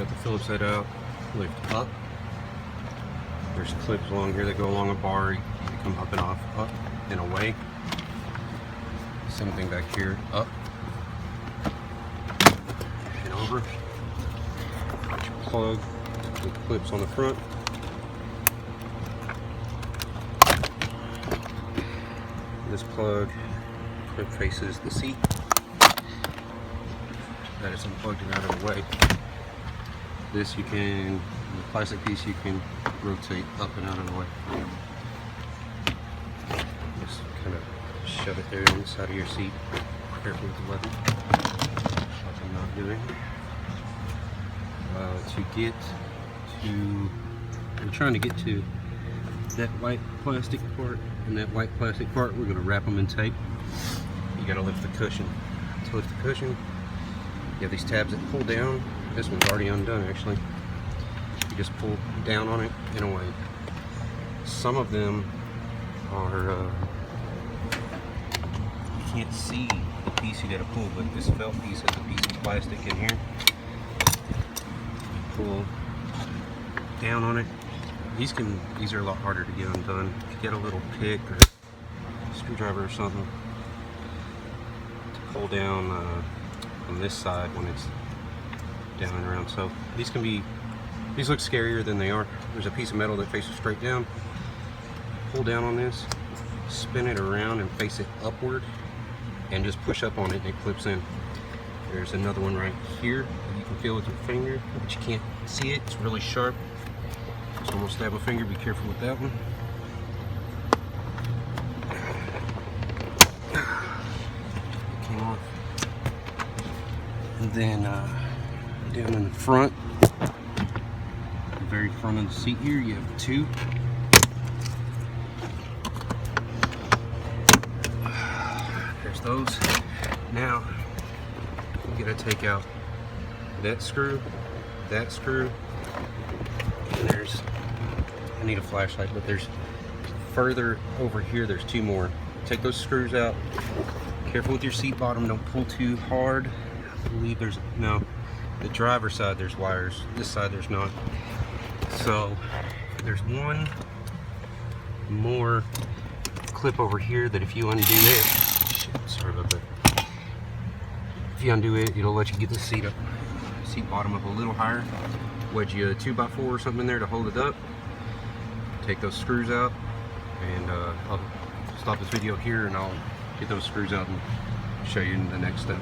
Got the Phillips head out, lift up. There's clips along here that go along a bar. They come up and off, up and away. Same thing back here, up and over. Got your plug with clips on the front. This plug clip faces the seat. That is unplugged and out of the way. This you can, the plastic piece you can rotate up and out of the way. Just kind of shove it there inside of your seat. Careful with the weapon, like I'm not doing. To get to, we're trying to get to that white plastic part and that white plastic part. We're going to wrap them in tape. You got to lift the cushion. To lift the cushion, you have these tabs that pull down. This one's already undone actually. You just pull down on it and away. Some of them are, you can't see the piece you got to pull, but this felt piece has a piece of plastic in here. You pull down on it. These are a lot harder to get undone. If you get a little pick or screwdriver or something to pull down on this side when it's down and around. So these look scarier than they are. There's a piece of metal that faces straight down. Pull down on this, spin it around and face it upward, and just push up on it and it clips in. There's another one right here that you can feel with your finger, but you can't see it. It's really sharp. So I'm gonna stab a finger. Be careful with that one. It came off. And then down in the front, the very front of the seat here, you have two. There's those. Now you gotta take out that screw, and there's, I need a flashlight, but there's further over here, there's two more. Take those screws out. Careful with your seat bottom, don't pull too hard. I believe there's, no, the driver's side there's wires, this side there's not. So there's one more clip over here that if you undo it, shit, sorry about that. If you undo it, it'll let you get the seat bottom up a little higher. Wedge you a 2x4 or something in there to hold it up. Take those screws out, and I'll stop this video here and I'll get those screws out and show you in the next step.